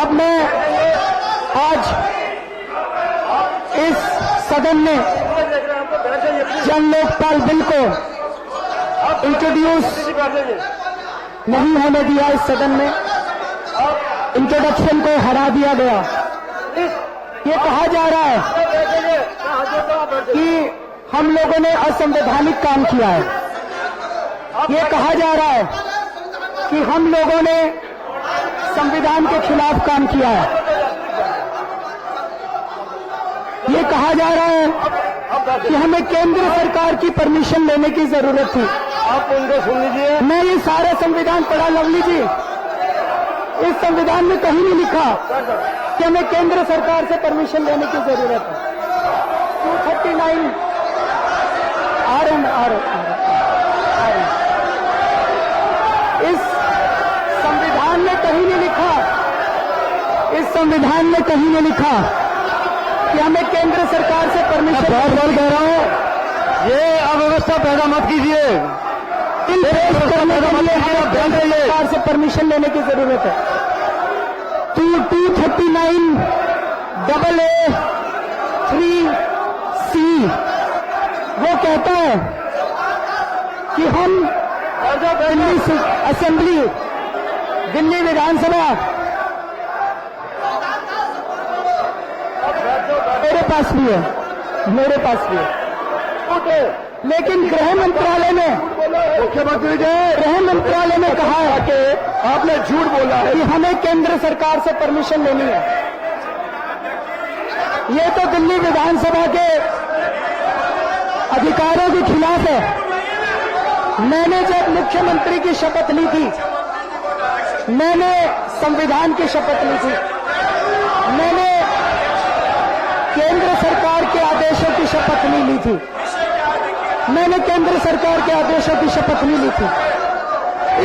अब मैं आज इस सदन में जन लोकपाल बिल को इंट्रोड्यूस नहीं होने दिया। इस सदन में इंट्रोडक्शन को हटा दिया गया। ये कहा जा रहा है कि हम लोगों ने असंवैधानिक काम किया है। ये कहा जा रहा है कि हम लोगों ने संविधान के खिलाफ काम किया है। ये कहा जा रहा है कि हमें केंद्र सरकार की परमिशन लेने की जरूरत थी। आप उनको सुन लीजिए। मैं ये सारा संविधान पढ़ा, लवली जी। इस संविधान में कहीं नहीं लिखा कि हमें केंद्र सरकार से परमिशन लेने की जरूरत है। 239 इस संविधान में कहीं नहीं लिखा, इस संविधान में कहीं नहीं लिखा कि हमें केंद्र सरकार से परमिशन। बहुत बार कह रहा हूं, ये अव्यवस्था पैदा मत कीजिए। इन पेश करने के लिए हमें केंद्र सरकार से परमिशन लेने की जरूरत है। 239 AA3C वो कहता है कि हम दिल्ली असेंबली, दिल्ली विधानसभा, मेरे पास भी है, लेकिन गृह मंत्रालय ने, मुख्यमंत्री जी, गृह मंत्रालय ने कहा है कि आपने झूठ बोला है कि हमें केंद्र सरकार से परमिशन लेनी है। ये तो दिल्ली विधानसभा के अधिकारों के खिलाफ है। मैंने जब मुख्यमंत्री की शपथ ली थी, मैंने संविधान की शपथ ली थी, मैंने केंद्र सरकार के आदेशों की शपथ नहीं ली थी, मैंने केंद्र सरकार के आदेशों की शपथ नहीं ली थी।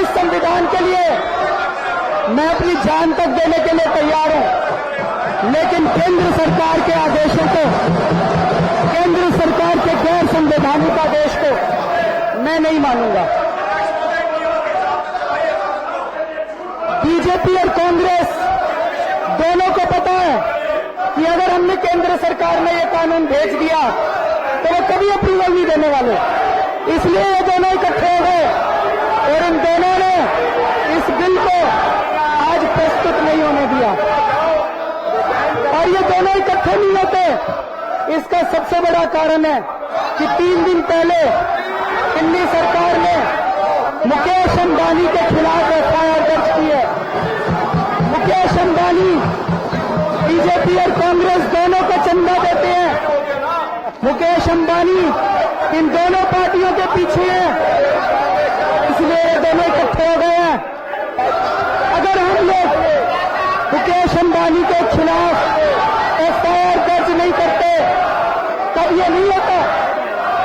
इस संविधान के लिए मैं अपनी जान तक देने के लिए तैयार हूं, लेकिन केंद्र सरकार के आदेशों को, केंद्र सरकार के गैर संवैधानिक आदेश को मैं नहीं मानूंगा। बीजेपी और कांग्रेस दोनों को पता है कि अगर हमने केंद्र सरकार ने यह कानून भेज दिया तो वो कभी अप्रूवल नहीं देने वाले। इसलिए ये दोनों इकट्ठे हो गए और इन दोनों ने इस बिल को आज प्रस्तुत नहीं होने दिया। और ये दोनों इकट्ठे नहीं होते, इसका सबसे बड़ा कारण है कि 3 दिन पहले दिल्ली सरकार ने मुकेश अंबानी के खिलाफ एफआईआर दर्ज की है। मुकेश अंबानी बीजेपी और कांग्रेस दोनों को चंदा देते हैं। मुकेश अंबानी इन दोनों पार्टियों के पीछे है, इसलिए ये दोनों इकट्ठे हो गए हैं। अगर हम लोग मुकेश अंबानी के खिलाफ एफआईआर दर्ज नहीं करते तब ये नहीं होता,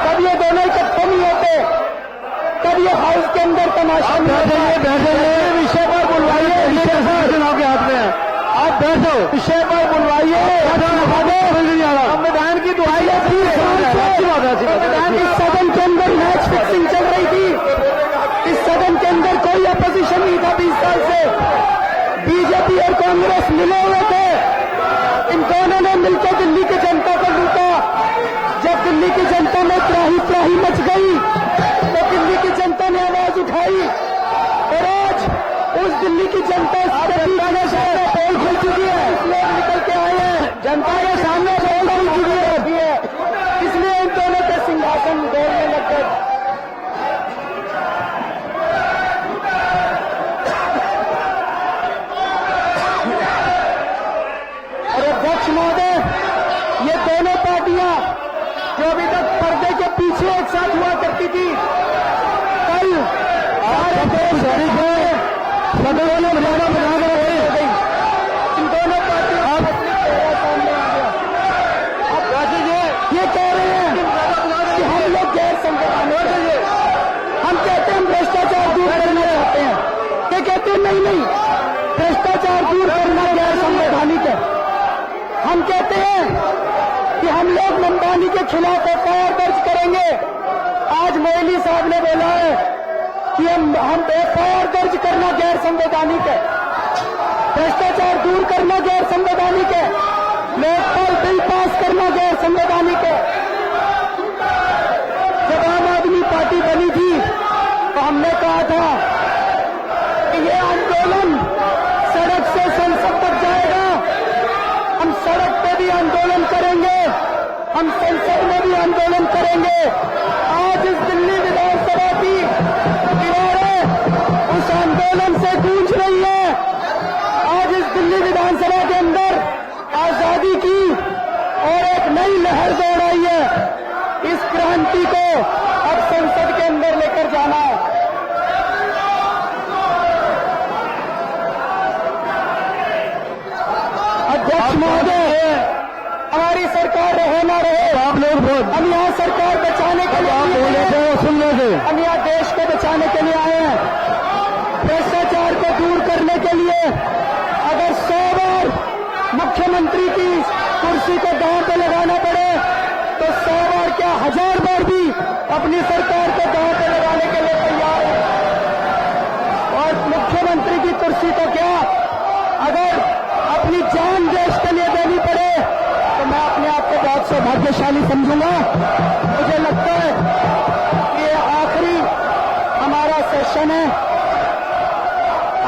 तब ये दोनों इकट्ठे नहीं होते, तब ये हाउस के अंदर तमाशा नहीं होता। विषय पर बुलवाइए, चुनाव के हाथ में है। आप बैठो, विषय पर बुलवाइए। संविधान की दुहाई है। इस सदन के अंदर मैच फिक्सिंग चल रही थी। इस सदन के अंदर कोई अपोजिशन नहीं था 20 साल से। बीजेपी और कांग्रेस मिले हुए थे। इन दोनों ने मिलकर दिल्ली की जनता को लूटा। जब दिल्ली की जनता में त्राही त्राही मच गई तो दिल्ली की जनता ने आवाज उठाई और आज उस दिल्ली की जनता पोल खुल चुकी है। लोग निकल के आए हैं, जनता के सामने पोल खुल चुकी है, इसलिए इन दोनों के सिंहासन दौड़ने लग गए। और अध्यक्ष महोदय, ये दोनों पार्टियां जो अभी तक पर्दे के पीछे एक साथ हुआ करती थी, कल सारे देश सदन में बना गई। इन दोनों पार्टियों सामने आ गया। अब ये कह रहे हैं कि हम लोग गैर संवैधानिक, हम कहते हैं भ्रष्टाचार दूर करना चाहते हैं। ये कहते हैं नहीं, भ्रष्टाचार दूर करना गैर संवैधानिक है। हम कहते हैं कि हम लोग अंबानी के खिलाफ एफआईआर दर्ज करेंगे। आज मोइली साहब ने बोला है कि हम एफआईआर दर्ज करना गैर संवैधानिक है। भ्रष्टाचार दूर करना गैर संवैधानिक है, लोकपाल बिल पास करना गैर संवैधानिक है। जब आम आदमी पार्टी बनी थी तो हमने कहा था कि ये आंदोलन सड़क से संसद तक जाएगा, हम सड़क पे भी आंदोलन करेंगे, हम संसद में भी आंदोलन करेंगे। आज इस दिल्ली विधानसभा की दीवारें उस आंदोलन से गूंज रही है। आज इस दिल्ली विधानसभा के अंदर आजादी की और एक नई लहर दौड़ आई है। इस क्रांति को अब संसद के अंदर लेकर जाना है। अध्यक्ष महोदय, हमारी सरकार रहे ना रहे, आप लोग बहुत हम यहाँ सरकार बचाने के लिए आप नहीं बोले आए थे हैं। वो सुन रहे थे। हम यहाँ देश को बचाने के लिए आए हैं, भ्रष्टाचार को दूर करने के लिए। अगर 100 बार मुख्यमंत्री की कुर्सी को दांव पे लगाना पड़े तो 100 बार क्या 1000 बार भी अपनी सरकार को दांव पे लगाने के लिए तैयार है। और मुख्यमंत्री की कुर्सी को क्या अगर अपनी जान देश के लिए देनी पड़े तो मैं अपने आप को बहुत सौभाग्यशाली समझूंगा। मुझे लगता है कि ये आखिरी हमारा सेशन है।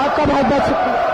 आपका बहुत बहुत शुक्रिया।